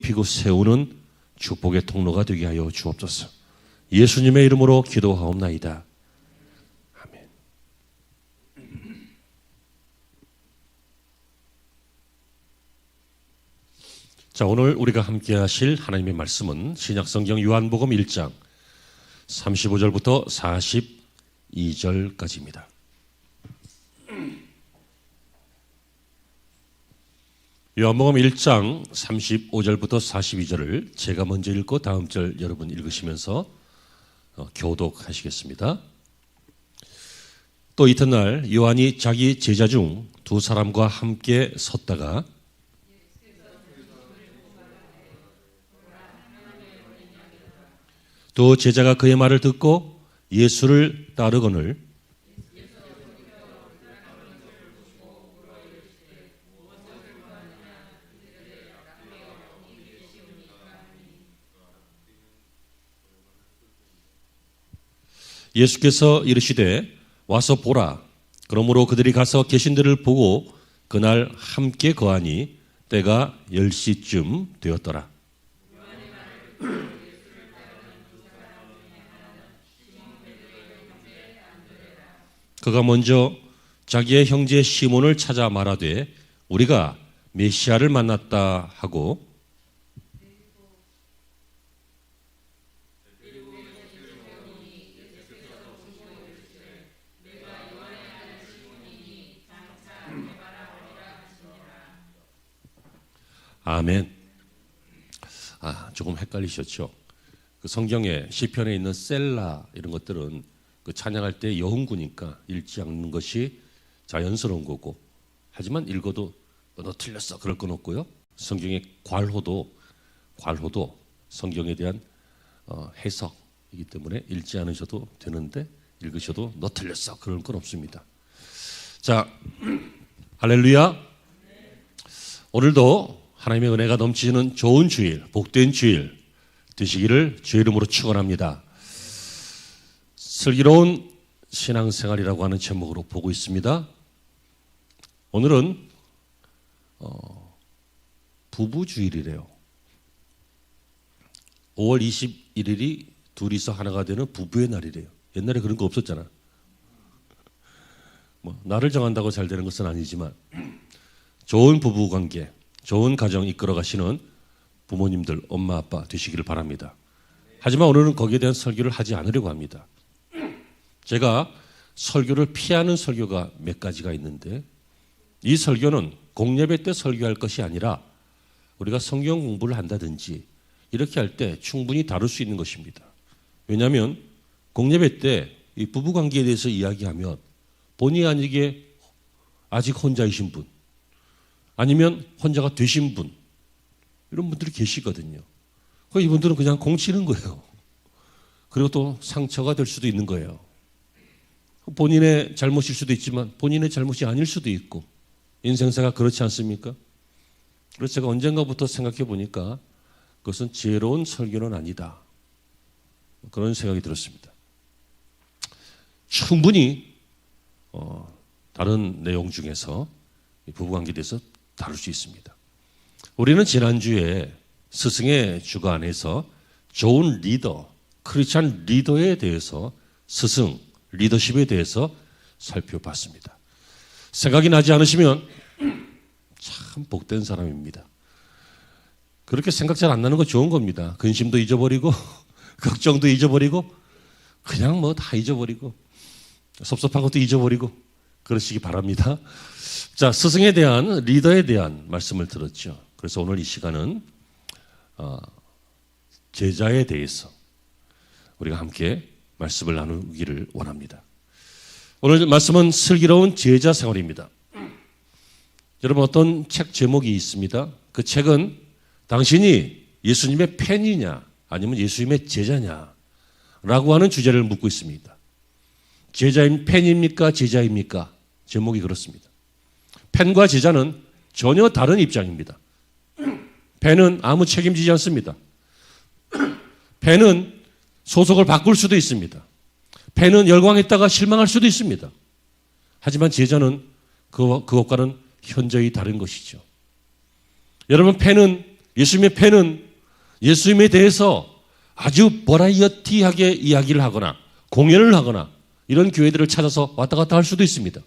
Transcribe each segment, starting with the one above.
피고 세우는 축복의 통로가 되게 하여 주옵소서. 예수님의 이름으로 기도하옵나이다. 아멘. 자, 오늘 우리가 함께 하실 하나님의 말씀은 신약성경 요한복음 1장 35절부터 42절까지입니다. 요한복음 1장 35절부터 42절을 제가 먼저 읽고 다음 절 여러분 읽으시면서 교독하시겠습니다. 또 이튿날 요한이 자기 제자 중 두 사람과 함께 섰다가 또 제자가 그의 말을 듣고 예수를 따르거늘 예수께서 이르시되 와서 보라. 그러므로 그들이 가서 계신 데를 보고 그날 함께 거하니 때가 10시쯤 되었더라. 그가 먼저 자기의 형제 시몬을 찾아 말하되 우리가 메시아를 만났다 하고 아멘. 조금 헷갈리셨죠? 그 성경에 시편에 있는 셀라 이런 것들은 그 찬양할 때 여흥구니까 읽지 않는 것이 자연스러운 거고, 하지만 읽어도 너 틀렸어 그럴 건 없고요. 성경의 괄호도 성경에 대한 해석이기 때문에 읽지 않으셔도 되는데 읽으셔도 너 틀렸어 그럴 건 없습니다. 자, 할렐루야. 오늘도 하나님의 은혜가 넘치는 좋은 주일, 복된 주일 되시기를 주의 이름으로 축원합니다. 슬기로운 신앙생활이라고 하는 제목으로 보고 있습니다. 오늘은 부부주일이래요. 5월 21일이 둘이서 하나가 되는 부부의 날이래요. 옛날에 그런 거 없었잖아. 날을 정한다고 잘 되는 것은 아니지만 좋은 부부관계, 좋은 가정 이끌어 가시는 부모님들, 엄마, 아빠 되시기를 바랍니다. 하지만 오늘은 거기에 대한 설교를 하지 않으려고 합니다. 제가 설교를 피하는 설교가 몇 가지가 있는데 이 설교는 공예배 때 설교할 것이 아니라 우리가 성경 공부를 한다든지 이렇게 할 때 충분히 다룰 수 있는 것입니다. 왜냐하면 공예배 때 이 부부관계에 대해서 이야기하면 본의 아니게 아직 혼자이신 분 아니면 혼자가 되신 분 이런 분들이 계시거든요. 이분들은 그냥 공치는 거예요. 그리고 또 상처가 될 수도 있는 거예요. 본인의 잘못일 수도 있지만 본인의 잘못이 아닐 수도 있고 인생사가 그렇지 않습니까? 그래서 제가 언젠가부터 생각해 보니까 그것은 지혜로운 설교는 아니다. 그런 생각이 들었습니다. 충분히 다른 내용 중에서 부부관계에 대해서 다룰 수 있습니다. 우리는 지난주에 스승의 주간에서 좋은 리더, 크리스찬 리더에 대해서 스승, 리더십에 대해서 살펴봤습니다. 생각이 나지 않으시면 참 복된 사람입니다. 그렇게 생각 잘 안 나는 거 좋은 겁니다. 근심도 잊어버리고 걱정도 잊어버리고 그냥 다 잊어버리고 섭섭한 것도 잊어버리고 그러시기 바랍니다. 자, 스승에 대한 리더에 대한 말씀을 들었죠. 그래서 오늘 이 시간은 제자에 대해서 우리가 함께 말씀을 나누기를 원합니다. 오늘 말씀은 슬기로운 제자 생활입니다. 여러분 어떤 책 제목이 있습니다. 그 책은 당신이 예수님의 팬이냐 아니면 예수님의 제자냐 라고 하는 주제를 묻고 있습니다. 제자인 팬입니까? 제자입니까? 제목이 그렇습니다. 팬과 제자는 전혀 다른 입장입니다. 팬은 아무 책임지지 않습니다. 팬은 소속을 바꿀 수도 있습니다. 팬은 열광했다가 실망할 수도 있습니다. 하지만 제자는 그것과는 현저히 다른 것이죠. 여러분, 팬은 예수님의 팬은 예수님에 대해서 아주 버라이어티하게 이야기를 하거나 공연을 하거나 이런 교회들을 찾아서 왔다 갔다 할 수도 있습니다.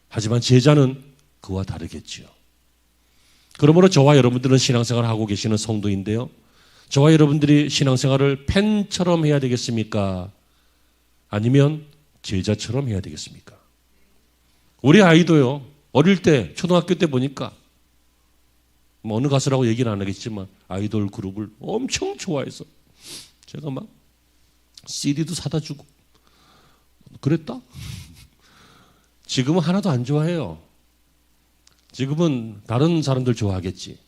하지만 제자는 그와 다르겠지요. 그러므로 저와 여러분들은 신앙생활을 하고 계시는 성도인데요. 저와 여러분들이 신앙생활을 팬처럼 해야 되겠습니까? 아니면 제자처럼 해야 되겠습니까? 우리 아이도요, 어릴 때, 초등학교 때 보니까, 뭐 어느 가수라고 얘기는 안 하겠지만, 아이돌 그룹을 엄청 좋아해서, 제가 막 CD도 사다 주고, 그랬다? 지금은 하나도 안 좋아해요. 지금은 다른 사람들 좋아하겠지.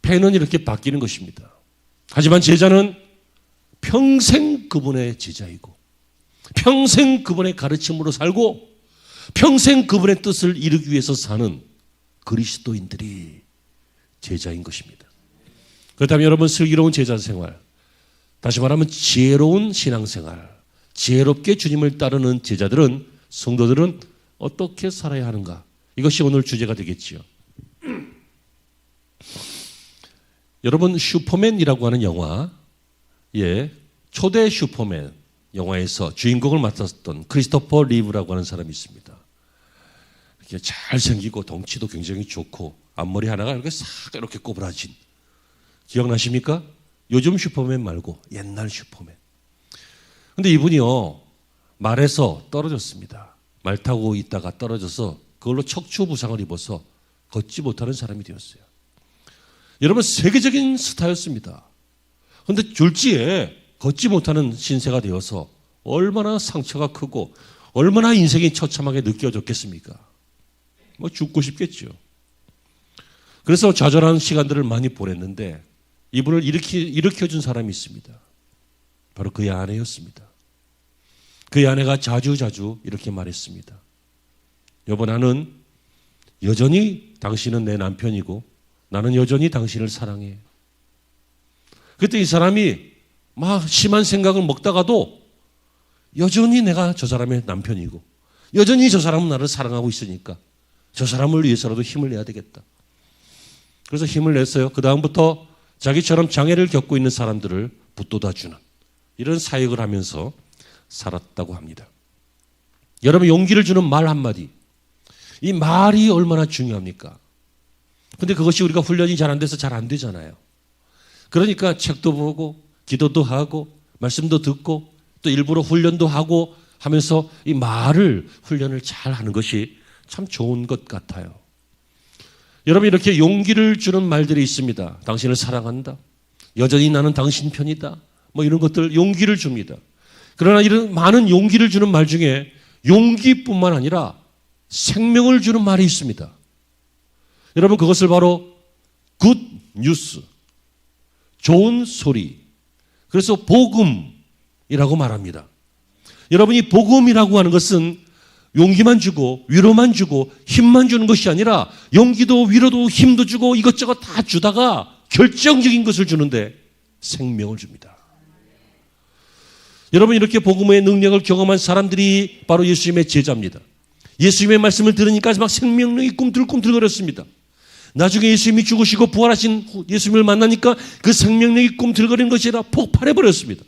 팬은 이렇게 바뀌는 것입니다. 하지만 제자는 평생 그분의 제자이고, 평생 그분의 가르침으로 살고, 평생 그분의 뜻을 이루기 위해서 사는 그리스도인들이 제자인 것입니다. 그렇다면 여러분, 슬기로운 제자 생활, 다시 말하면 지혜로운 신앙생활, 지혜롭게 주님을 따르는 제자들은, 성도들은 어떻게 살아야 하는가? 이것이 오늘 주제가 되겠지요. 여러분, 슈퍼맨이라고 하는 영화, 초대 슈퍼맨 영화에서 주인공을 맡았던 크리스토퍼 리브라고 하는 사람이 있습니다. 이렇게 잘생기고 덩치도 굉장히 좋고 앞머리 하나가 이렇게 싹 이렇게 꼬부라진, 기억나십니까? 요즘 슈퍼맨 말고 옛날 슈퍼맨. 근데 이분이요, 말에서 떨어졌습니다. 말 타고 있다가 떨어져서 그걸로 척추 부상을 입어서 걷지 못하는 사람이 되었어요. 여러분, 세계적인 스타였습니다. 그런데 졸지에 걷지 못하는 신세가 되어서 얼마나 상처가 크고 얼마나 인생이 처참하게 느껴졌겠습니까? 뭐 죽고 싶겠죠. 그래서 좌절하는 시간들을 많이 보냈는데 이분을 일으켜준 사람이 있습니다. 바로 그의 아내였습니다. 그의 아내가 자주 이렇게 말했습니다. 여보, 나는 여전히 당신은 내 남편이고 나는 여전히 당신을 사랑해. 그때 이 사람이 막 심한 생각을 먹다가도 여전히 내가 저 사람의 남편이고 여전히 저 사람은 나를 사랑하고 있으니까 저 사람을 위해서라도 힘을 내야 되겠다. 그래서 힘을 냈어요. 그 다음부터 자기처럼 장애를 겪고 있는 사람들을 붙돋아주는 이런 사역을 하면서 살았다고 합니다. 여러분, 용기를 주는 말 한마디, 이 말이 얼마나 중요합니까? 근데 그것이 우리가 훈련이 잘 안 돼서 잘 안 되잖아요. 그러니까 책도 보고 기도도 하고 말씀도 듣고 또 일부러 훈련도 하고 하면서 이 말을 훈련을 잘 하는 것이 참 좋은 것 같아요. 여러분, 이렇게 용기를 주는 말들이 있습니다. 당신을 사랑한다. 여전히 나는 당신 편이다. 뭐 이런 것들 용기를 줍니다. 그러나 이런 많은 용기를 주는 말 중에 용기뿐만 아니라 생명을 주는 말이 있습니다. 여러분, 그것을 바로 굿 뉴스, 좋은 소리, 그래서 복음이라고 말합니다. 여러분, 이 복음이라고 하는 것은 용기만 주고 위로만 주고 힘만 주는 것이 아니라 용기도 위로도 힘도 주고 이것저것 다 주다가 결정적인 것을 주는데 생명을 줍니다. 여러분, 이렇게 복음의 능력을 경험한 사람들이 바로 예수님의 제자입니다. 예수님의 말씀을 들으니까 막 생명력이 꿈틀꿈틀거렸습니다. 나중에 예수님이 죽으시고 부활하신 예수님을 만나니까 그 생명력이 꿈틀거리는 것이 아니라 폭발해버렸습니다.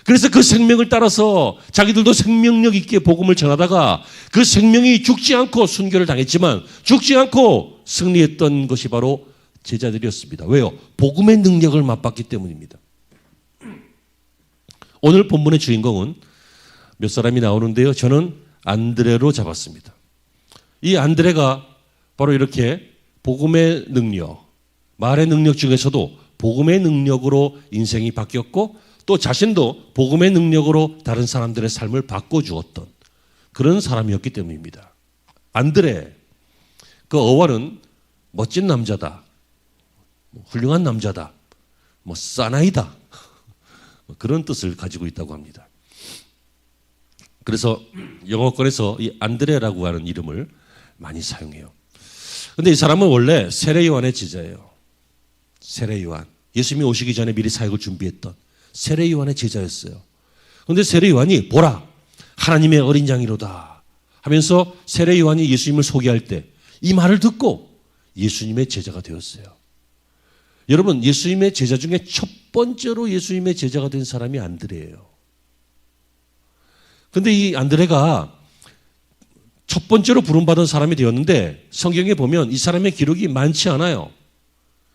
그래서 그 생명을 따라서 자기들도 생명력 있게 복음을 전하다가 그 생명이 죽지 않고 순교를 당했지만 죽지 않고 승리했던 것이 바로 제자들이었습니다. 왜요? 복음의 능력을 맛봤기 때문입니다. 오늘 본문의 주인공은 몇 사람이 나오는데요. 저는 안드레로 잡았습니다. 이 안드레가 바로 이렇게 복음의 능력, 말의 능력 중에서도 복음의 능력으로 인생이 바뀌었고 또 자신도 복음의 능력으로 다른 사람들의 삶을 바꿔주었던 그런 사람이었기 때문입니다. 안드레, 그 어원은 멋진 남자다, 훌륭한 남자다, 사나이다, 그런 뜻을 가지고 있다고 합니다. 그래서 영어권에서 이 안드레라고 하는 이름을 많이 사용해요. 그런데 이 사람은 원래 세례 요한의 제자예요. 세례 요한, 예수님이 오시기 전에 미리 사역을 준비했던 세례 요한의 제자였어요. 그런데 세례 요한이 보라, 하나님의 어린 양이로다 하면서 세례 요한이 예수님을 소개할 때 이 말을 듣고 예수님의 제자가 되었어요. 여러분, 예수님의 제자 중에 첫 번째로 예수님의 제자가 된 사람이 안드레예요. 근데 이 안드레가 첫 번째로 부름받은 사람이 되었는데 성경에 보면 이 사람의 기록이 많지 않아요.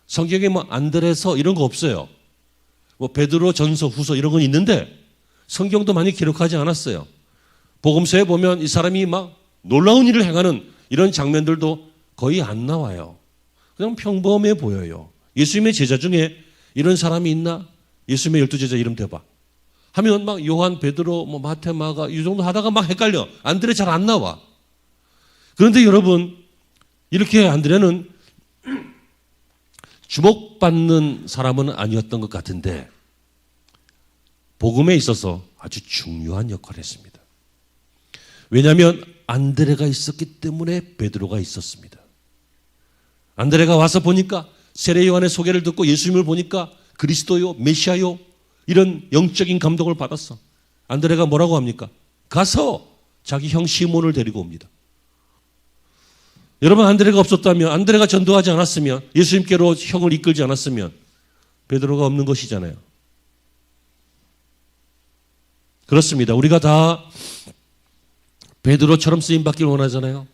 성경에 뭐 안드레서 이런 거 없어요. 뭐 베드로 전서 후서 이런 건 있는데 성경도 많이 기록하지 않았어요. 복음서에 보면 이 사람이 막 놀라운 일을 행하는 이런 장면들도 거의 안 나와요. 그냥 평범해 보여요. 예수님의 제자 중에 이런 사람이 있나? 예수님의 12제자 이름 대봐. 하면 막 요한, 베드로, 뭐 마태, 마가 이 정도 하다가 막 헷갈려. 안드레 잘 안 나와. 그런데 여러분, 이렇게 안드레는 주목받는 사람은 아니었던 것 같은데 복음에 있어서 아주 중요한 역할을 했습니다. 왜냐하면 안드레가 있었기 때문에 베드로가 있었습니다. 안드레가 와서 보니까 세례 요한의 소개를 듣고 예수님을 보니까 그리스도요, 메시아요 이런 영적인 감동을 받았어. 안드레가 뭐라고 합니까? 가서 자기 형 시몬을 데리고 옵니다. 여러분, 안드레가 없었다면, 안드레가 전도하지 않았으면, 예수님께로 형을 이끌지 않았으면 베드로가 없는 것이잖아요. 그렇습니다. 우리가 다 베드로처럼 쓰임받기를 원하잖아요.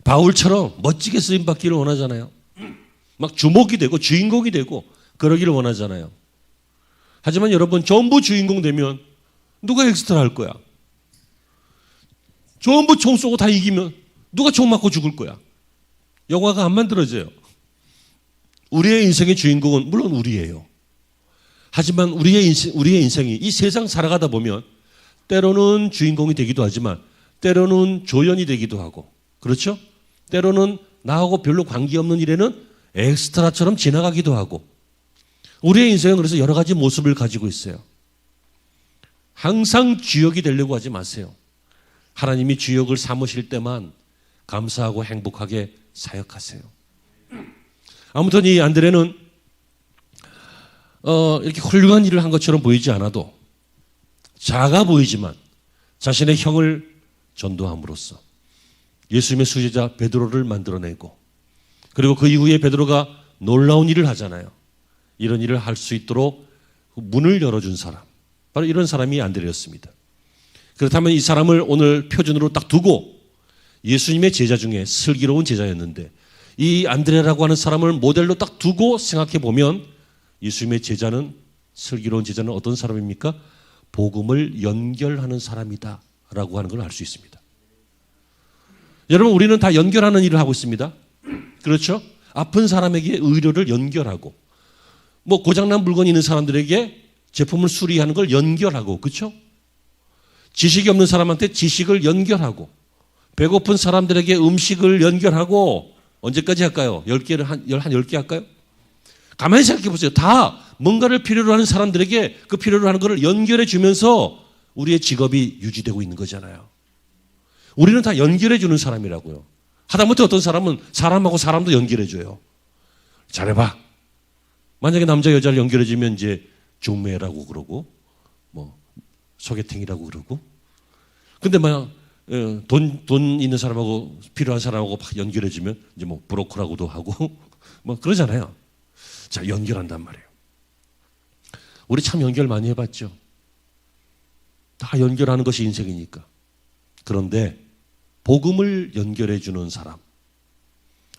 바울처럼 멋지게 쓰임받기를 원하잖아요. 막 주목이 되고 주인공이 되고 그러기를 원하잖아요. 하지만 여러분, 전부 주인공 되면 누가 엑스트라 할 거야? 전부 총 쏘고 다 이기면 누가 총 맞고 죽을 거야? 영화가 안 만들어져요. 우리의 인생의 주인공은 물론 우리예요. 하지만 우리의 인생이 이 세상 살아가다 보면 때로는 주인공이 되기도 하지만 때로는 조연이 되기도 하고, 그렇죠? 때로는 나하고 별로 관계없는 일에는 엑스트라처럼 지나가기도 하고, 우리의 인생은 그래서 여러 가지 모습을 가지고 있어요. 항상 주역이 되려고 하지 마세요. 하나님이 주역을 삼으실 때만 감사하고 행복하게 사역하세요. 아무튼 이 안드레는 이렇게 훌륭한 일을 한 것처럼 보이지 않아도 작아 보이지만 자신의 형을 전도함으로써 예수님의 수제자 베드로를 만들어내고, 그리고 그 이후에 베드로가 놀라운 일을 하잖아요. 이런 일을 할 수 있도록 문을 열어준 사람, 바로 이런 사람이 안드레였습니다. 그렇다면 이 사람을 오늘 표준으로 딱 두고 예수님의 제자 중에 슬기로운 제자였는데 이 안드레라고 하는 사람을 모델로 딱 두고 생각해 보면 예수님의 제자는, 슬기로운 제자는 어떤 사람입니까? 복음을 연결하는 사람이다 라고 하는 걸 알 수 있습니다. 여러분, 우리는 다 연결하는 일을 하고 있습니다. 그렇죠? 아픈 사람에게 의료를 연결하고, 뭐 고장난 물건이 있는 사람들에게 제품을 수리하는 걸 연결하고, 그렇죠? 지식이 없는 사람한테 지식을 연결하고, 배고픈 사람들에게 음식을 연결하고, 언제까지 할까요? 10개를 한 10개 할까요? 가만히 생각해 보세요. 다 뭔가를 필요로 하는 사람들에게 그 필요로 하는 것을 연결해 주면서 우리의 직업이 유지되고 있는 거잖아요. 우리는 다 연결해 주는 사람이라고요. 하다못해 어떤 사람은 사람하고 사람도 연결해 줘요. 잘해봐. 만약에 남자 여자를 연결해 주면 이제 중매라고 그러고 뭐 소개팅이라고 그러고, 근데 막 돈 있는 사람하고 필요한 사람하고 막 연결해 주면 이제 뭐 브로커라고도 하고 뭐 그러잖아요. 자, 연결한단 말이에요. 우리 참 연결 많이 해봤죠. 다 연결하는 것이 인생이니까. 그런데 복음을 연결해 주는 사람,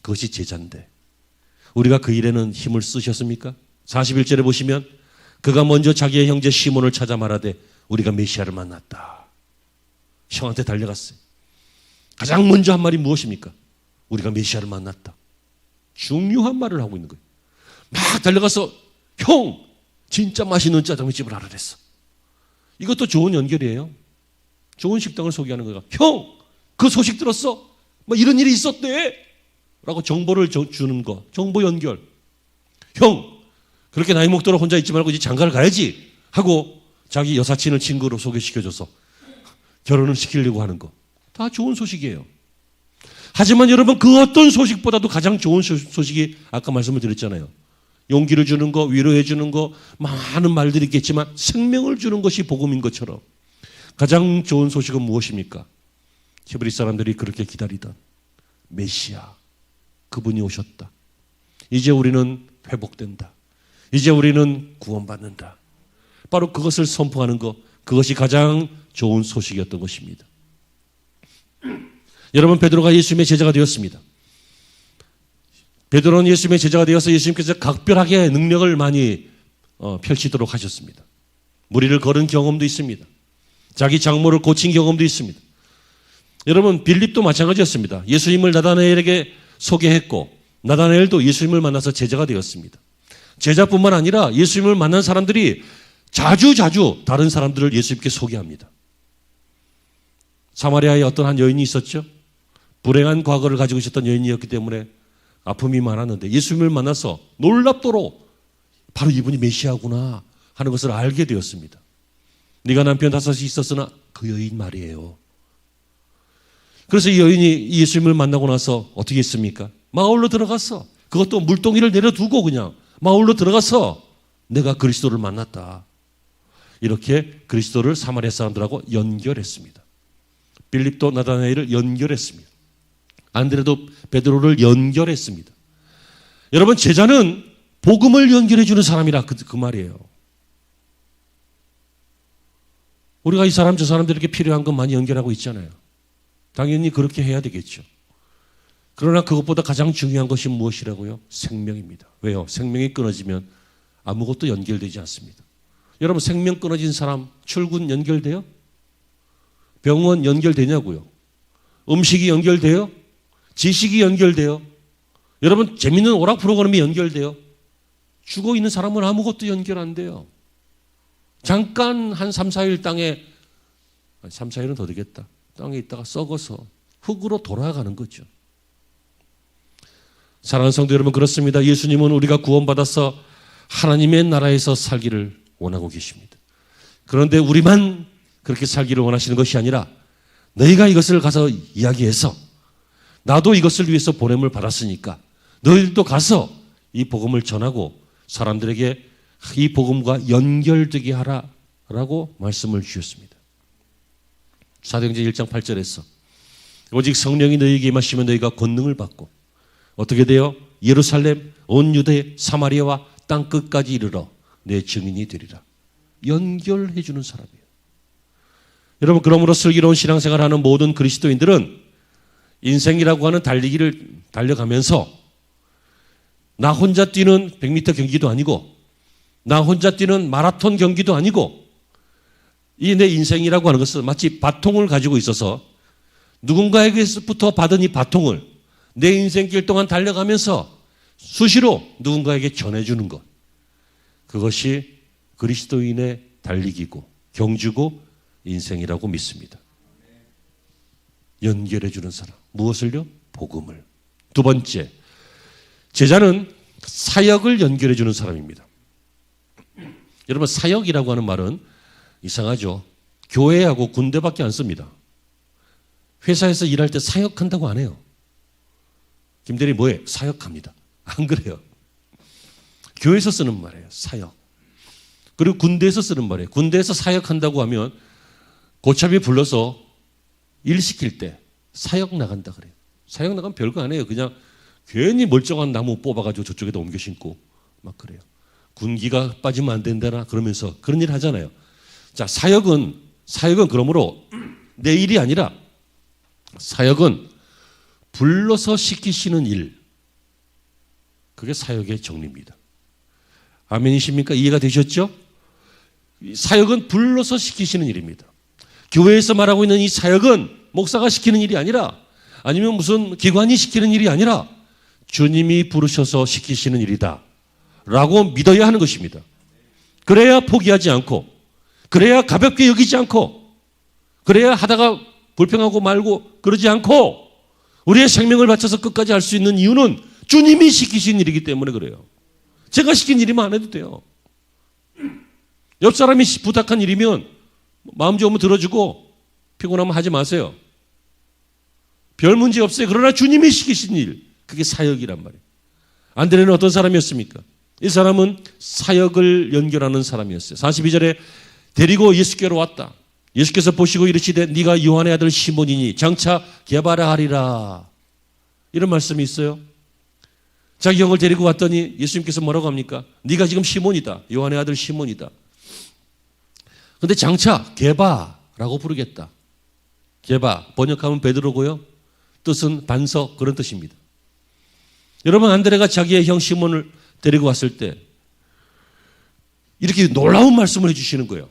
그것이 제자인데 우리가 그 일에는 힘을 쓰셨습니까? 41절에 보시면 그가 먼저 자기의 형제 시몬을 찾아 말하되 우리가 메시아를 만났다. 형한테 달려갔어요. 가장 먼저 한 말이 무엇입니까? 우리가 메시아를 만났다. 중요한 말을 하고 있는 거예요. 막 달려가서 형, 진짜 맛있는 짜장면집을 알아냈어. 이것도 좋은 연결이에요. 좋은 식당을 소개하는 거야. 형, 그 소식 들었어? 뭐 이런 일이 있었대. 라고 정보를 주는 거. 정보 연결. 형, 그렇게 나이 먹도록 혼자 있지 말고 이제 장가를 가야지 하고 자기 여사친을 친구로 소개시켜줘서 결혼을 시키려고 하는 거. 다 좋은 소식이에요. 하지만 여러분, 그 어떤 소식보다도 가장 좋은 소식이 아까 말씀을 드렸잖아요. 용기를 주는 거, 위로해 주는 거, 많은 말들이 있겠지만 생명을 주는 것이 복음인 것처럼 가장 좋은 소식은 무엇입니까? 히브리 사람들이 그렇게 기다리던 메시아, 그분이 오셨다. 이제 우리는 회복된다. 이제 우리는 구원받는다. 바로 그것을 선포하는 것, 그것이 가장 좋은 소식이었던 것입니다. 여러분, 베드로가 예수님의 제자가 되었습니다. 베드로는 예수님의 제자가 되어서 예수님께서 각별하게 능력을 많이 펼치도록 하셨습니다. 무리를 걸은 경험도 있습니다. 자기 장모를 고친 경험도 있습니다. 여러분, 빌립도 마찬가지였습니다. 예수님을 나다나엘에게 소개했고 나다나엘도 예수님을 만나서 제자가 되었습니다. 제자뿐만 아니라 예수님을 만난 사람들이 자주 다른 사람들을 예수님께 소개합니다. 사마리아에 어떤 한 여인이 있었죠. 불행한 과거를 가지고 있었던 여인이었기 때문에 아픔이 많았는데 예수님을 만나서 놀랍도록 바로 이분이 메시아구나 하는 것을 알게 되었습니다. 네가 남편 5이 있었으나 그 여인 말이에요. 그래서 이 여인이 예수님을 만나고 나서 어떻게 했습니까? 마을로 들어갔어. 그것도 물동이를 내려두고 그냥 마을로 들어가서 내가 그리스도를 만났다. 이렇게 그리스도를 사마리아 사람들하고 연결했습니다. 빌립도 나다나엘을 연결했습니다. 안드레도 베드로를 연결했습니다. 여러분, 제자는 복음을 연결해 주는 사람이라 그 말이에요. 우리가 이 사람 저 사람들에게 필요한 것 많이 연결하고 있잖아요. 당연히 그렇게 해야 되겠죠. 그러나 그것보다 가장 중요한 것이 무엇이라고요? 생명입니다. 왜요? 생명이 끊어지면 아무것도 연결되지 않습니다. 여러분, 생명 끊어진 사람 출근 연결돼요? 병원 연결되냐고요? 음식이 연결돼요? 지식이 연결돼요? 여러분, 재밌는 오락 프로그램이 연결돼요? 죽어 있는 사람은 아무것도 연결 안 돼요. 잠깐 한 3, 4일 땅에, 3, 4일은 더 되겠다. 땅에 있다가 썩어서 흙으로 돌아가는 거죠. 사랑하는 성도 여러분, 그렇습니다. 예수님은 우리가 구원받아서 하나님의 나라에서 살기를 원하고 계십니다. 그런데 우리만 그렇게 살기를 원하시는 것이 아니라 너희가 이것을 가서 이야기해서 나도 이것을 위해서 보냄을 받았으니까 너희들도 가서 이 복음을 전하고 사람들에게 이 복음과 연결되게 하라라고 말씀을 주셨습니다. 사도행전 1장 8절에서 오직 성령이 너희에게 임하시면 너희가 권능을 받고 어떻게 돼요? 예루살렘, 온 유대, 사마리아와 땅 끝까지 이르러 내 증인이 되리라. 연결해 주는 사람이에요. 여러분, 그러므로 슬기로운 신앙생활하는 모든 그리스도인들은 인생이라고 하는 달리기를 달려가면서 나 혼자 뛰는 100m 경기도 아니고 나 혼자 뛰는 마라톤 경기도 아니고 이 내 인생이라고 하는 것은 마치 바통을 가지고 있어서 누군가에게서부터 받은 이 바통을 내 인생길 동안 달려가면서 수시로 누군가에게 전해주는 것, 그것이 그리스도인의 달리기고 경주고 인생이라고 믿습니다. 연결해주는 사람. 무엇을요? 복음을. 두 번째, 제자는 사역을 연결해주는 사람입니다. 여러분, 사역이라고 하는 말은 이상하죠. 교회하고 군대밖에 안 씁니다. 회사에서 일할 때 사역한다고 안 해요. 김대리 뭐해? 사역합니다. 안 그래요. 교회에서 쓰는 말이에요. 사역. 그리고 군대에서 쓰는 말이에요. 군대에서 사역한다고 하면 고참이 불러서 일 시킬 때 사역 나간다 그래요. 사역 나가면 별거 안 해요. 그냥 괜히 멀쩡한 나무 뽑아가지고 저쪽에다 옮겨 심고 막 그래요. 군기가 빠지면 안 된다나 그러면서 그런 일 하잖아요. 자, 사역은 그러므로 내 일이 아니라 사역은 불러서 시키시는 일. 그게 사역의 정리입니다. 아멘이십니까? 이해가 되셨죠? 사역은 불러서 시키시는 일입니다. 교회에서 말하고 있는 이 사역은 목사가 시키는 일이 아니라 아니면 무슨 기관이 시키는 일이 아니라 주님이 부르셔서 시키시는 일이다 라고 믿어야 하는 것입니다. 그래야 포기하지 않고, 그래야 가볍게 여기지 않고, 그래야 하다가 불평하고 말고 그러지 않고 우리의 생명을 바쳐서 끝까지 할 수 있는 이유는 주님이 시키신 일이기 때문에 그래요. 제가 시킨 일이면 안 해도 돼요. 옆 사람이 부탁한 일이면 마음 좋으면 들어주고 피곤하면 하지 마세요. 별 문제 없어요. 그러나 주님이 시키신 일, 그게 사역이란 말이에요. 안드레는 어떤 사람이었습니까? 이 사람은 사역을 연결하는 사람이었어요. 42절에 데리고 예수께로 왔다. 예수께서 보시고 이르시되 네가 요한의 아들 시몬이니 장차 개발하리라. 이런 말씀이 있어요. 자기 형을 데리고 왔더니 예수님께서 뭐라고 합니까? 네가 지금 시몬이다. 요한의 아들 시몬이다. 근데 장차 게바라고 부르겠다. 게바, 번역하면 베드로고요. 뜻은 반석, 그런 뜻입니다. 여러분, 안드레가 자기의 형 시몬을 데리고 왔을 때 이렇게 놀라운 말씀을 해주시는 거예요.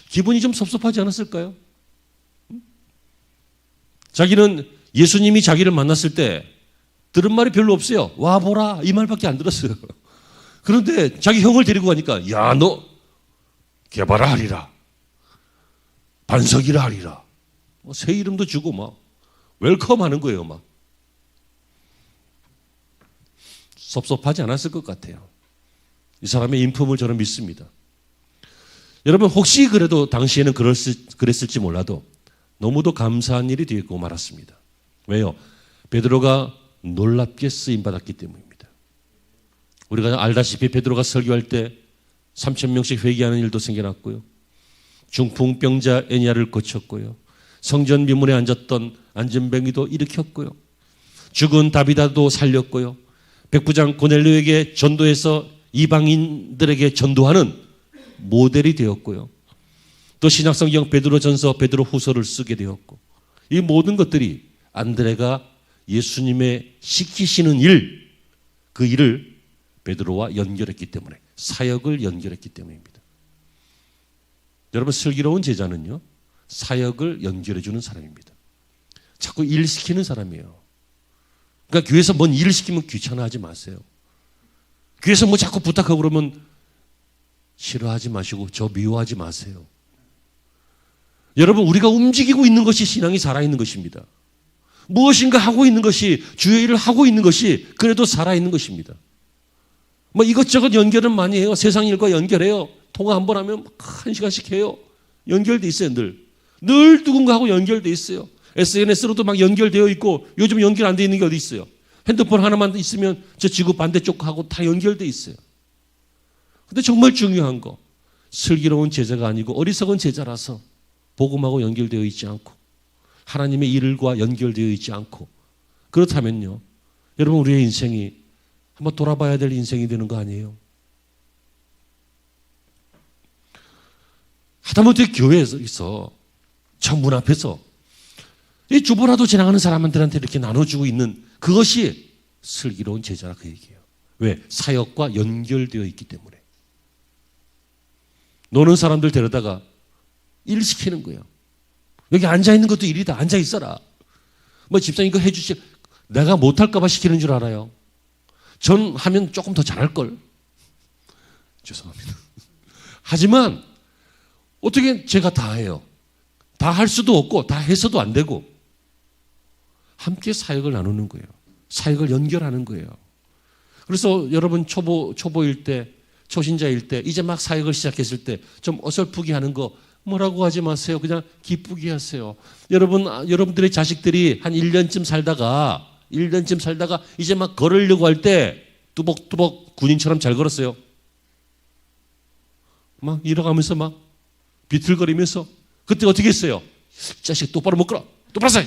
기분이 좀 섭섭하지 않았을까요? 자기는 예수님이 자기를 만났을 때 들은 말이 별로 없어요. 와보라, 이 말밖에 안 들었어요. 그런데 자기 형을 데리고 가니까, 야, 너 게바라 하리라, 반석이라 하리라, 새 이름도 주고 막 웰컴 하는 거예요. 막 섭섭하지 않았을 것 같아요. 이 사람의 인품을 저는 믿습니다. 여러분, 혹시 그래도 당시에는 그랬을지 몰라도 너무도 감사한 일이 되고 말았습니다. 왜요? 베드로가 놀랍게 쓰임받았기 때문입니다. 우리가 알다시피 베드로가 설교할 때 3,000명씩 회개하는 일도 생겨났고요. 중풍병자 애니아를 고쳤고요. 성전 미문에 앉았던 안전뱅이도 일으켰고요. 죽은 다비다도 살렸고요. 백부장 고넬료에게 전도해서 이방인들에게 전도하는 모델이 되었고요. 또 신약성경 베드로전서, 베드로후서를 쓰게 되었고, 이 모든 것들이 안드레가 예수님의 시키시는 일, 그 일을 베드로와 연결했기 때문에, 사역을 연결했기 때문입니다. 여러분, 슬기로운 제자는요, 사역을 연결해주는 사람입니다. 자꾸 일 시키는 사람이에요. 그러니까 교회에서 뭔 일을 시키면 귀찮아하지 마세요. 교회에서 뭐 자꾸 부탁하고 그러면 싫어하지 마시고 저 미워하지 마세요. 여러분, 우리가 움직이고 있는 것이 신앙이 살아있는 것입니다. 무엇인가 하고 있는 것이, 주의 일을 하고 있는 것이 그래도 살아있는 것입니다. 뭐 이것저것 연결은 많이 해요. 세상 일과 연결해요. 통화 한 번 하면 1시간씩 해요. 연결돼 있어요. 늘 누군가하고 연결돼 있어요. SNS로도 막 연결되어 있고, 요즘 연결 안 돼 있는 게 어디 있어요. 핸드폰 하나만 있으면 저 지구 반대쪽하고 다 연결돼 있어요. 근데 정말 중요한 거, 슬기로운 제자가 아니고 어리석은 제자라서 복음하고 연결되어 있지 않고 하나님의 일과 연결되어 있지 않고, 그렇다면요, 여러분, 우리의 인생이 한번 돌아봐야 될 인생이 되는 거 아니에요? 하다못해 교회에서 저 문 앞에서 이 주보라도 지나가는 사람들한테 이렇게 나눠주고 있는 그것이 슬기로운 제자라, 그 얘기예요. 왜? 사역과 연결되어 있기 때문에. 노는 사람들 데려다가 일 시키는 거예요. 여기 앉아있는 것도 일이다. 앉아있어라. 뭐 집사님 이거 해주시, 내가 못할까 봐 시키는 줄 알아요. 전 하면 조금 더 잘할걸. 죄송합니다. 하지만 어떻게 제가 다 해요. 다 할 수도 없고 다 해서도 안 되고, 함께 사역을 나누는 거예요. 사역을 연결하는 거예요. 그래서 여러분, 초보일 때, 초신자일 때, 이제 막 사역을 시작했을 때 좀 어설프게 하는 거 뭐라고 하지 마세요. 그냥 기쁘게 하세요. 여러분들의 자식들이 한 1년쯤 살다가 이제 막 걸으려고 할 때 뚜벅뚜벅 군인처럼 잘 걸었어요. 막 일어가면서 막 비틀거리면서, 그때 어떻게 했어요? 자식 똑바로 못 걸어. 똑바로 서.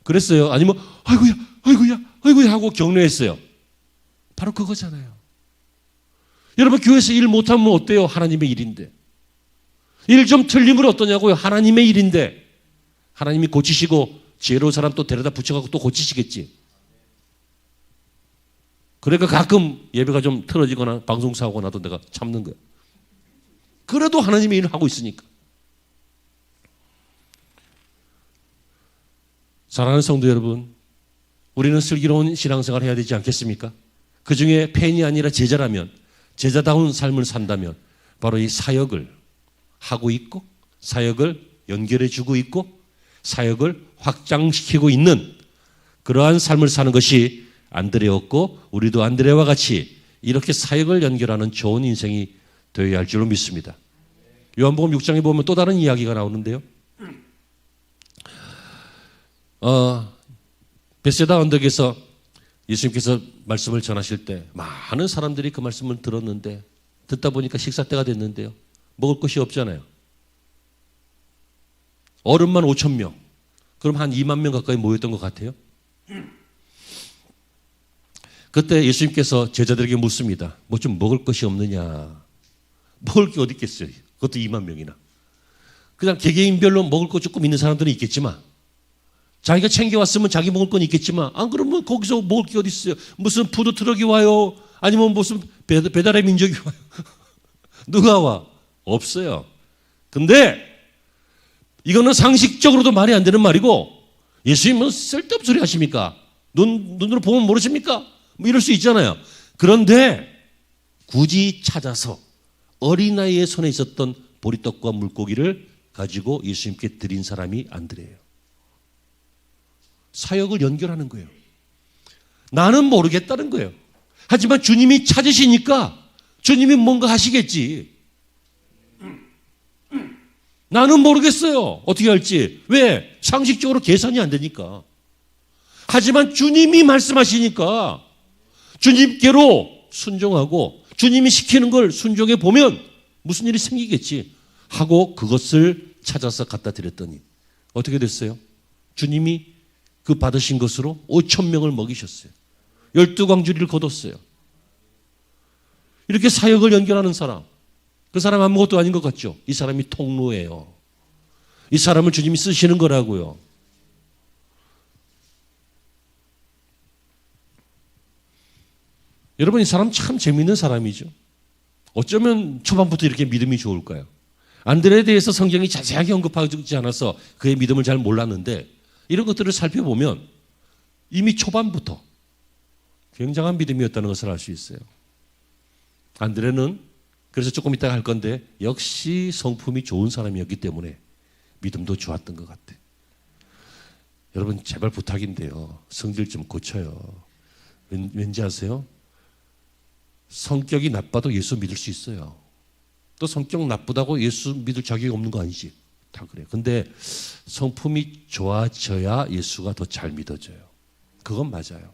그랬어요? 아니면 아이고야 하고 격려했어요? 바로 그거잖아요. 여러분, 교회에서 일 못하면 어때요? 하나님의 일인데. 일 좀 틀리면 어떠냐고요? 하나님의 일인데. 하나님이 고치시고 지혜로운 사람 또 데려다 붙여갖고 또 고치시겠지. 그러니까 가끔 예배가 좀 틀어지거나 방송사고가 나도 내가 참는 거야. 그래도 하나님의 일을 하고 있으니까. 사랑하는 성도 여러분, 우리는 슬기로운 신앙생활을 해야 되지 않겠습니까? 그 중에 팬이 아니라 제자라면, 제자다운 삶을 산다면 바로 이 사역을 하고 있고, 사역을 연결해주고 있고, 사역을 확장시키고 있는 그러한 삶을 사는 것이 안드레였고, 우리도 안드레와 같이 이렇게 사역을 연결하는 좋은 인생이 되어야 할 줄로 믿습니다. 요한복음 6장에 보면 또 다른 이야기가 나오는데요. 베세다 언덕에서 예수님께서 말씀을 전하실 때 많은 사람들이 그 말씀을 들었는데, 듣다 보니까 식사 때가 됐는데요, 먹을 것이 없잖아요. 어른만 5,000명, 그럼 한 2만 명 가까이 모였던 것 같아요. 그때 예수님께서 제자들에게 묻습니다. 뭐 좀 먹을 것이 없느냐. 먹을 게 어디 있겠어요. 그것도 2만 명이나. 그냥 개개인별로 먹을 거 조금 있는 사람들은 있겠지만 자기가 챙겨왔으면 자기 먹을 건 있겠지만 안 그러면 거기서 먹을 게 어디 있어요. 무슨 푸드트럭이 와요. 아니면 무슨 배달의 민족이 와요. 누가 와? 없어요. 근데 이거는 상식적으로도 말이 안 되는 말이고 예수님은 쓸데없는 소리 하십니까? 눈으로 보면 모르십니까? 뭐 이럴 수 있잖아요. 그런데 굳이 찾아서 어린아이의 손에 있었던 보리떡과 물고기를 가지고 예수님께 드린 사람이 안드레예요. 사역을 연결하는 거예요. 나는 모르겠다는 거예요. 하지만 주님이 찾으시니까 주님이 뭔가 하시겠지. 나는 모르겠어요. 어떻게 할지. 왜? 상식적으로 계산이 안 되니까. 하지만 주님이 말씀하시니까 주님께로 순종하고 주님이 시키는 걸 순종해 보면 무슨 일이 생기겠지 하고 그것을 찾아서 갖다 드렸더니 어떻게 됐어요? 주님이 그 받으신 것으로 5,000명을 먹이셨어요. 12광주리를 거뒀어요. 이렇게 사역을 연결하는 사람, 그 사람 아무것도 아닌 것 같죠? 이 사람이 통로예요. 이 사람을 주님이 쓰시는 거라고요. 여러분, 이 사람 참 재미있는 사람이죠. 어쩌면 초반부터 이렇게 믿음이 좋을까요? 안드레에 대해서 성경이 자세하게 언급하지 않아서 그의 믿음을 잘 몰랐는데 이런 것들을 살펴보면 이미 초반부터 굉장한 믿음이었다는 것을 알 수 있어요. 안드레는 그래서 조금 이따가 할 건데 역시 성품이 좋은 사람이었기 때문에 믿음도 좋았던 것 같아요. 여러분 제발 부탁인데요. 성질 좀 고쳐요. 왠지 아세요? 성격이 나빠도 예수 믿을 수 있어요. 또 성격 나쁘다고 예수 믿을 자격이 없는 거 아니지. 다 그래요. 근데 성품이 좋아져야 예수가 더 잘 믿어져요. 그건 맞아요.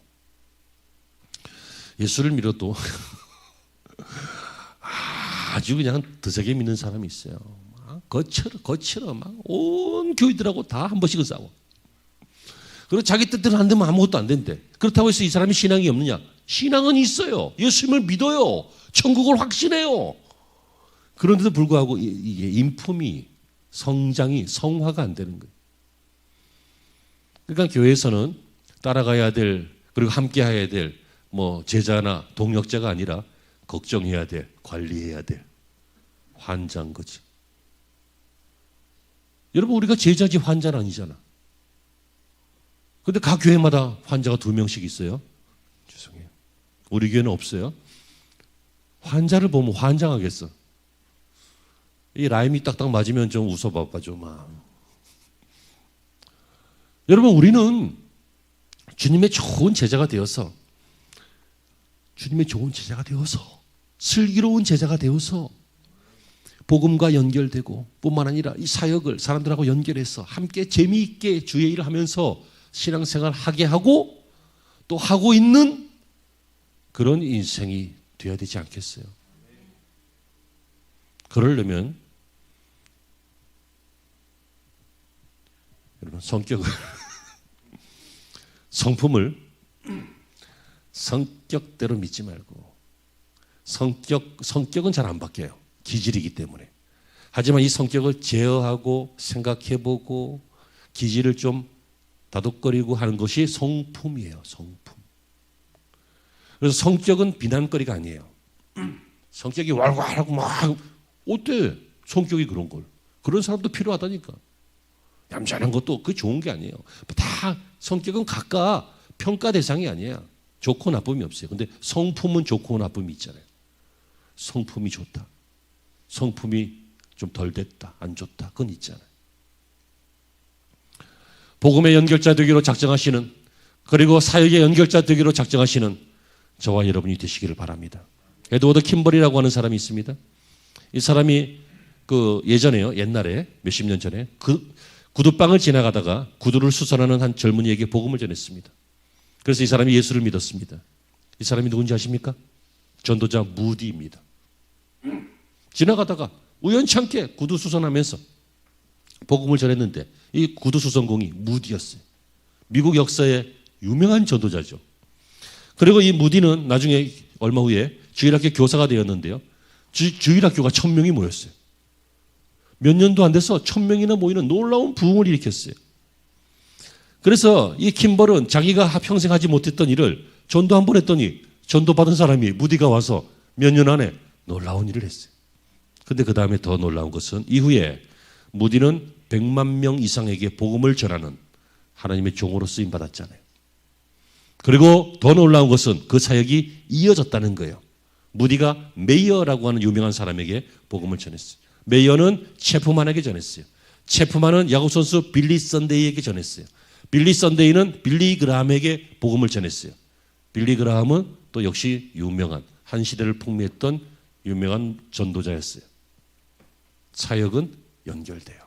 예수를 믿어도 아주 그냥 드세게 믿는 사람이 있어요. 거칠어 막 온 교회들하고 다 한 번씩은 싸워. 그리고 자기 뜻대로 안 되면 아무것도 안 된대. 그렇다고 해서 이 사람이 신앙이 없느냐? 신앙은 있어요. 예수님을 믿어요. 천국을 확신해요. 그런데도 불구하고 이게 인품이 성장이 성화가 안 되는 거예요. 그러니까 교회에서는 따라가야 될 그리고 함께 해야 될 뭐 제자나 동역자가 아니라 걱정해야 될, 관리해야 될 환자인 거지. 여러분 우리가 제자지 환자는 아니잖아. 근데 각 교회마다 환자가 2명씩 있어요. 죄송해요. 우리 교회는 없어요. 환자를 보면 환장하겠어. 이 라임이 딱딱 맞으면 좀 웃어봐봐 좀. 여러분 우리는 주님의 좋은 제자가 되어서 슬기로운 제자가 되어서 복음과 연결되고 뿐만 아니라 이 사역을 사람들하고 연결해서 함께 재미있게 주의 일을 하면서 신앙생활 하게 하고 또 하고 있는 그런 인생이 되어야 되지 않겠어요? 그러려면 여러분 성품을 성격대로 믿지 말고 성격은 잘 안 바뀌어요. 기질이기 때문에. 하지만 이 성격을 제어하고 생각해보고 기질을 좀 다독거리고 하는 것이 성품이에요. 성품. 그래서 성격은 비난거리가 아니에요. 성격이 왈왈하고 막 어때? 성격이 그런 걸. 그런 사람도 필요하다니까. 얌전한 것도 그게 좋은 게 아니에요. 다 성격은 각각 평가 대상이 아니에요. 좋고 나쁨이 없어요. 근데 성품은 좋고 나쁨이 있잖아요. 성품이 좋다. 성품이 좀 덜 됐다. 안 좋다. 그건 있잖아요. 복음의 연결자 되기로 작정하시는 그리고 사역의 연결자 되기로 작정하시는 저와 여러분이 되시기를 바랍니다. 에드워드 킴벌이라고 하는 사람이 있습니다. 이 사람이 예전에요. 옛날에 몇십 년 전에 구두방을 지나가다가 구두를 수선하는 한 젊은이에게 복음을 전했습니다. 그래서 이 사람이 예수를 믿었습니다. 이 사람이 누군지 아십니까? 전도자 무디입니다. 지나가다가 우연찮게 구두 수선하면서 복음을 전했는데 이 구두 수선공이 무디였어요. 미국 역사의 유명한 전도자죠. 그리고 이 무디는 나중에 얼마 후에 주일학교 교사가 되었는데요. 주일학교가 1000명이 모였어요. 몇 년도 안 돼서 1000명이나 모이는 놀라운 부흥을 일으켰어요. 그래서 이 킴벌은 자기가 평생 하지 못했던 일을 전도 한 번 했더니 전도받은 사람이 무디가 와서 몇 년 안에 놀라운 일을 했어요. 근데 그 다음에 더 놀라운 것은 이후에 무디는 100만 명 이상에게 복음을 전하는 하나님의 종으로 쓰임 받았잖아요. 그리고 더 놀라운 것은 그 사역이 이어졌다는 거예요. 무디가 메이어라고 하는 유명한 사람에게 복음을 전했어요. 메이어는 체프만에게 전했어요. 체프만은 야구 선수 빌리 선데이에게 전했어요. 빌리 선데이는 빌리 그라함에게 복음을 전했어요. 빌리 그라함은 또 역시 유명한 한 시대를 풍미했던 유명한 전도자였어요. 사역은 연결돼요.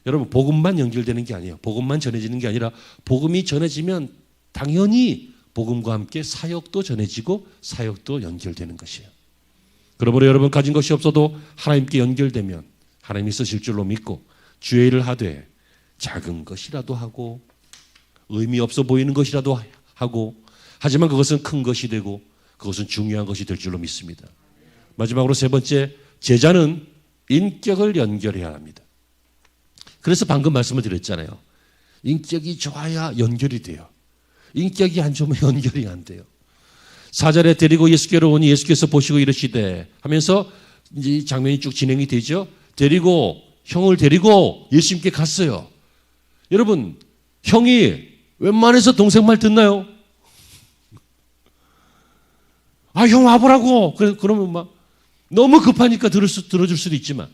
여러분 복음만 연결되는 게 아니에요. 복음만 전해지는 게 아니라 복음이 전해지면 당연히 복음과 함께 사역도 전해지고 사역도 연결되는 것이에요. 그러므로 여러분 가진 것이 없어도 하나님께 연결되면 하나님이 쓰실 줄로 믿고 주의 일을 하되 작은 것이라도 하고 의미 없어 보이는 것이라도 하고 하지만 그것은 큰 것이 되고 그것은 중요한 것이 될 줄로 믿습니다. 마지막으로 세 번째, 제자는 인격을 연결해야 합니다. 그래서 방금 말씀을 드렸잖아요. 인격이 좋아야 연결이 돼요. 인격이 안 좋으면 연결이 안 돼요. 4절에 데리고 예수께로 오니 예수께서 보시고 이르시되 하면서 이제 장면이 쭉 진행이 되죠. 형을 데리고 예수님께 갔어요. 여러분, 형이 웬만해서 동생 말 듣나요? 형 와보라고. 그러면 막 너무 급하니까 들어줄 수도 있지만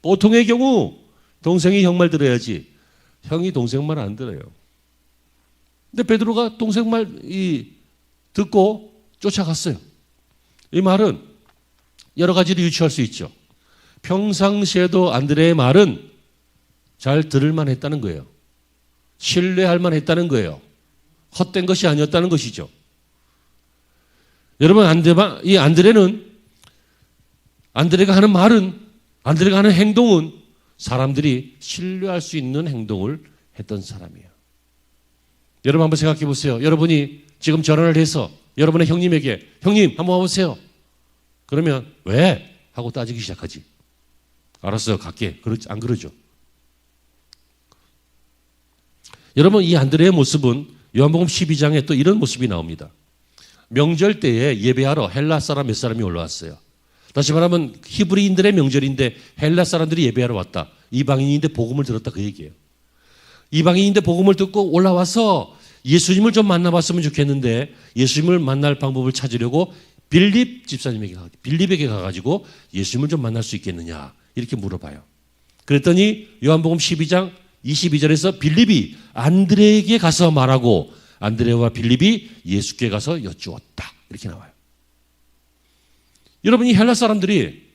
보통의 경우 동생이 형 말 들어야지 형이 동생 말 안 들어요. 근데 베드로가 동생 말 듣고 쫓아갔어요. 이 말은 여러 가지로 유추할 수 있죠. 평상시에도 안드레의 말은 잘 들을 만했다는 거예요. 신뢰할 만했다는 거예요. 헛된 것이 아니었다는 것이죠. 여러분, 이 안드레가 하는 말은, 안드레가 하는 행동은 사람들이 신뢰할 수 있는 행동을 했던 사람이에요. 여러분 한번 생각해 보세요. 여러분이 지금 전화를 해서 여러분의 형님에게 형님 한번 와보세요. 그러면 왜? 하고 따지기 시작하지. 알았어요, 갈게. 안 그러죠? 여러분, 이 안드레의 모습은 요한복음 12장에 또 이런 모습이 나옵니다. 명절 때에 예배하러 헬라 사람 몇 사람이 올라왔어요. 다시 말하면 히브리인들의 명절인데 헬라 사람들이 예배하러 왔다. 이방인인데 복음을 들었다, 그 얘기예요. 이방인인데 복음을 듣고 올라와서 예수님을 좀 만나봤으면 좋겠는데 예수님을 만날 방법을 찾으려고 빌립에게 가가지고 예수님을 좀 만날 수 있겠느냐 이렇게 물어봐요. 그랬더니 요한복음 12장 22절에서 빌립이 안드레에게 가서 말하고 안드레와 빌립이 예수께 가서 여쭈었다 이렇게 나와요. 여러분, 이 헬라 사람들이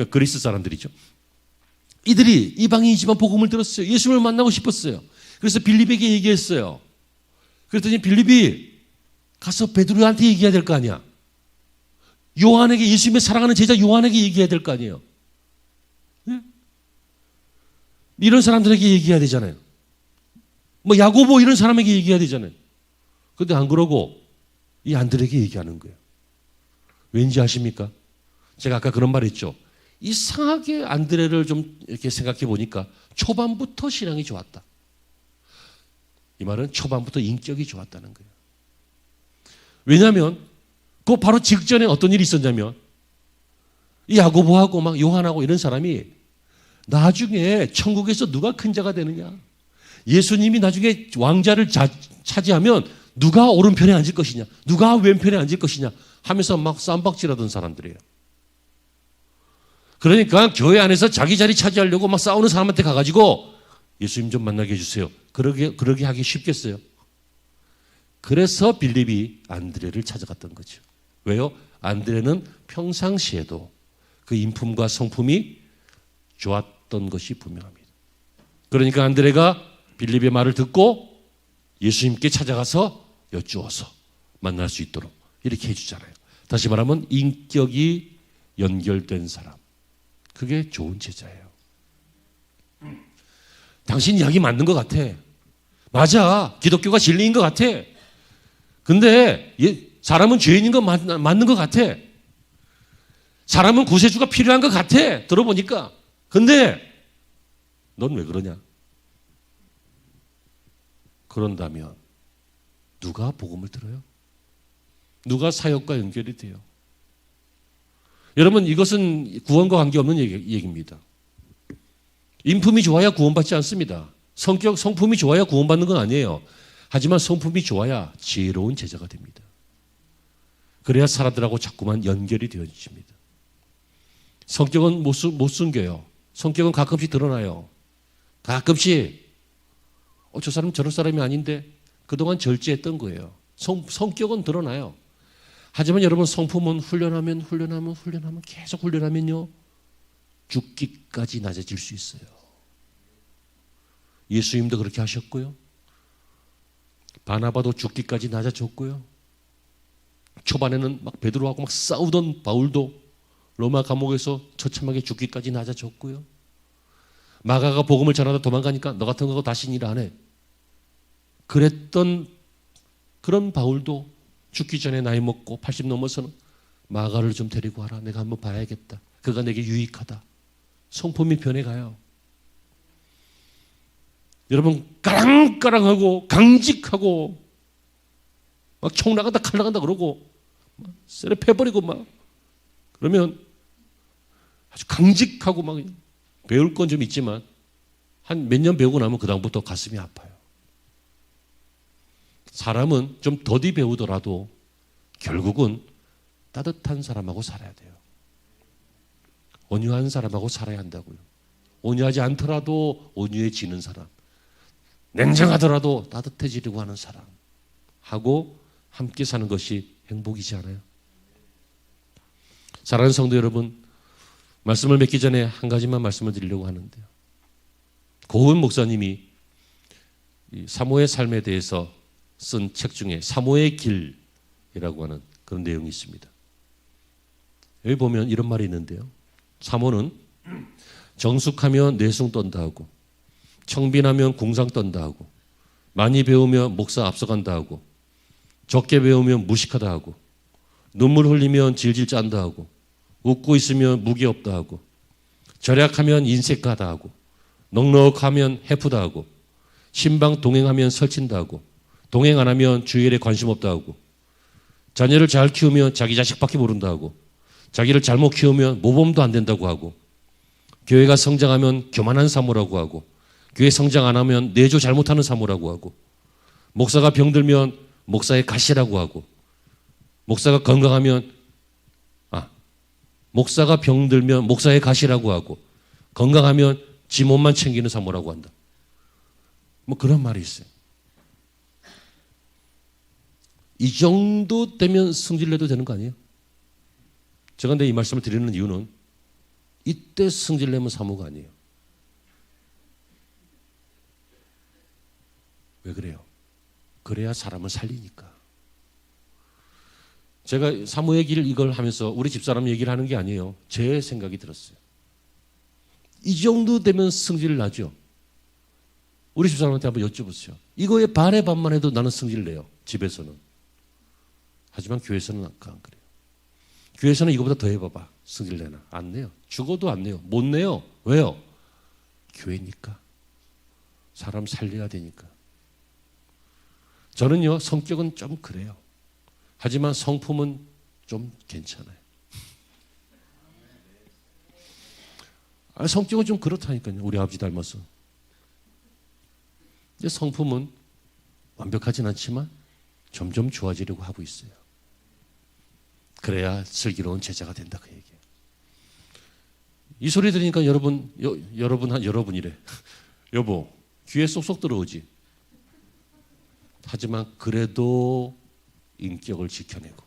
그리스 사람들이죠. 이들이 이방인이지만 복음을 들었어요. 예수님을 만나고 싶었어요. 그래서 빌립에게 얘기했어요. 그랬더니 빌립이 가서 베드로한테 얘기해야 될 거 아니야. 요한에게, 예수님의 사랑하는 제자 요한에게 얘기해야 될 거 아니에요. 네? 이런 사람들에게 얘기해야 되잖아요. 뭐 야고보 이런 사람에게 얘기해야 되잖아요. 그런데 안 그러고 이 안드레에게 얘기하는 거예요. 왠지 아십니까? 제가 아까 그런 말 했죠. 이상하게 안드레를 좀 이렇게 생각해 보니까 초반부터 신앙이 좋았다. 이 말은 초반부터 인격이 좋았다는 거예요. 왜냐하면 그 바로 직전에 어떤 일이 있었냐면 이 야고보하고 막 요한하고 이런 사람이 나중에 천국에서 누가 큰 자가 되느냐, 예수님이 나중에 왕자를 차지하면 누가 오른편에 앉을 것이냐, 누가 왼편에 앉을 것이냐 하면서 막 쌈박질하던 사람들이에요. 그러니까 교회 안에서 자기 자리 차지하려고 막 싸우는 사람한테 가가지고 예수님 좀 만나게 해주세요. 그러게 하기 쉽겠어요? 그래서 빌립이 안드레를 찾아갔던 거죠. 왜요? 안드레는 평상시에도 그 인품과 성품이 좋았던 것이 분명합니다. 그러니까 안드레가 빌립의 말을 듣고 예수님께 찾아가서 여쭈어서 만날 수 있도록 이렇게 해주잖아요. 다시 말하면 인격이 연결된 사람, 그게 좋은 제자예요. 당신 이야기 맞는 것 같아. 맞아. 기독교가 진리인 것 같아. 근데 사람은 죄인인 건 맞는 것 같아. 사람은 구세주가 필요한 것 같아. 들어보니까. 근데 넌 왜 그러냐? 그런다면 누가 복음을 들어요? 누가 사역과 연결이 돼요? 여러분, 이것은 구원과 관계없는 얘기입니다. 인품이 좋아야 구원받지 않습니다. 성품이 좋아야 구원받는 건 아니에요. 하지만 성품이 좋아야 지혜로운 제자가 됩니다. 그래야 사람들하고 자꾸만 연결이 되어집니다. 성격은 못 숨겨요. 성격은 가끔씩 드러나요. 가끔씩 저 사람 저럴 사람이 아닌데 그동안 절제했던 거예요. 성격은 드러나요. 하지만 여러분, 성품은 훈련하면 계속 훈련하면요, 죽기까지 낮아질 수 있어요. 예수님도 그렇게 하셨고요. 바나바도 죽기까지 낮아졌고요. 초반에는 막 베드로하고 막 싸우던 바울도 로마 감옥에서 처참하게 죽기까지 낮아졌고요. 마가가 복음을 전하다 도망가니까 너 같은 거 다시 일 안 해. 그랬던 그런 바울도 죽기 전에 나이 먹고 80 넘어서는 마가를 좀 데리고 와라. 내가 한번 봐야겠다. 그가 내게 유익하다. 성품이 변해가요. 여러분, 까랑까랑하고 강직하고 막 총 나간다 칼 나간다 그러고 막 쎄려 패버리고 막 그러면 아주 강직하고 막 배울 건 좀 있지만 한 몇 년 배우고 나면 그다음부터 가슴이 아파요. 사람은 좀 더디 배우더라도 결국은 따뜻한 사람하고 살아야 돼요. 온유한 사람하고 살아야 한다고요. 온유하지 않더라도 온유해지는 사람, 냉정하더라도 따뜻해지려고 하는 사람하고 함께 사는 것이 행복이지 않아요? 사랑하는 성도 여러분, 말씀을 맺기 전에 한 가지만 말씀을 드리려고 하는데요. 고은 목사님이 사모의 삶에 대해서 쓴 책 중에 사모의 길이라고 하는 그런 내용이 있습니다. 여기 보면 이런 말이 있는데요. 사모는 정숙하면 내숭 떤다 하고, 청빈하면 궁상 떤다 하고, 많이 배우면 목사 앞서간다 하고, 적게 배우면 무식하다 하고, 눈물 흘리면 질질 짠다 하고, 웃고 있으면 무게 없다 하고, 절약하면 인색하다 하고, 넉넉하면 해프다 하고, 신방 동행하면 설친다 하고, 동행 안 하면 주일에 관심 없다 하고, 자녀를 잘 키우면 자기 자식밖에 모른다 하고, 자기를 잘못 키우면 모범도 안 된다고 하고, 교회가 성장하면 교만한 사모라고 하고, 교회 성장 안 하면 내조 잘못하는 사모라고 하고, 목사가 병들면 목사의 가시라고 하고, 목사가 건강하면 목사가 병들면 목사의 가시라고 하고, 건강하면 지 몸만 챙기는 사모라고 한다. 뭐 그런 말이 있어요. 이 정도 되면 승질내도 되는 거 아니에요? 제가 근데 이 말씀을 드리는 이유는 이때 승질내면 사모가 아니에요. 왜 그래요? 그래야 사람을 살리니까. 제가 사모의 길 이걸 하면서 우리 집사람 얘기를 하는 게 아니에요. 제 생각이 들었어요. 이 정도 되면 승질 나죠. 우리 집사람한테 한번 여쭤보세요. 이거에 반의 반만 해도 나는 승질 내요. 집에서는. 하지만 교회에서는 안 그래요. 교회에서는 이거보다 더 해봐봐. 승질 내나? 안 내요. 죽어도 안 내요. 못 내요. 왜요? 교회니까. 사람 살려야 되니까. 저는요, 성격은 좀 그래요. 하지만 성품은 좀 괜찮아요. 성격은 좀 그렇다니까요. 우리 아버지 닮아서. 근데 성품은 완벽하진 않지만 점점 좋아지려고 하고 있어요. 그래야 슬기로운 제자가 된다, 그 얘기예요. 이 소리 들으니까 여러분이래. 여보, 귀에 쏙쏙 들어오지. 하지만 그래도 인격을 지켜내고,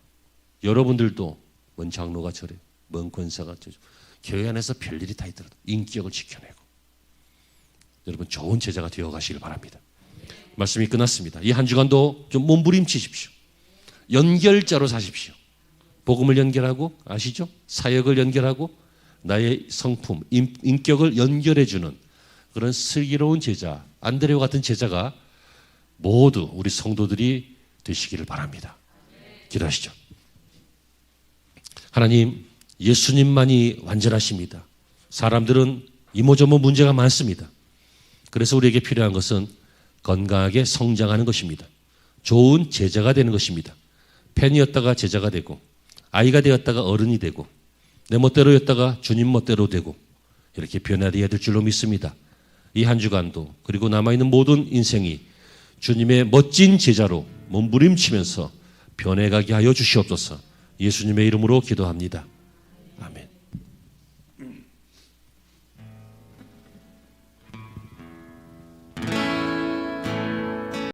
여러분들도 먼 장로가 저래, 먼 권사가 저래, 교회 안에서 별일이 다 있더라도 인격을 지켜내고, 여러분 좋은 제자가 되어 가시길 바랍니다. 말씀이 끝났습니다. 이 한 주간도 좀 몸부림치십시오. 연결자로 사십시오. 복음을 연결하고, 아시죠? 사역을 연결하고, 나의 성품, 인격을 연결해주는 그런 슬기로운 제자, 안드레와 같은 제자가 모두 우리 성도들이 되시기를 바랍니다. 기도하시죠. 하나님, 예수님만이 완전하십니다. 사람들은 이모저모 문제가 많습니다. 그래서 우리에게 필요한 것은 건강하게 성장하는 것입니다. 좋은 제자가 되는 것입니다. 팬이었다가 제자가 되고, 아이가 되었다가 어른이 되고, 내 멋대로였다가 주님 멋대로 되고, 이렇게 변화되어야 될 줄로 믿습니다. 이 한 주간도, 그리고 남아있는 모든 인생이 주님의 멋진 제자로 몸부림치면서 변해가게 하여 주시옵소서. 예수님의 이름으로 기도합니다.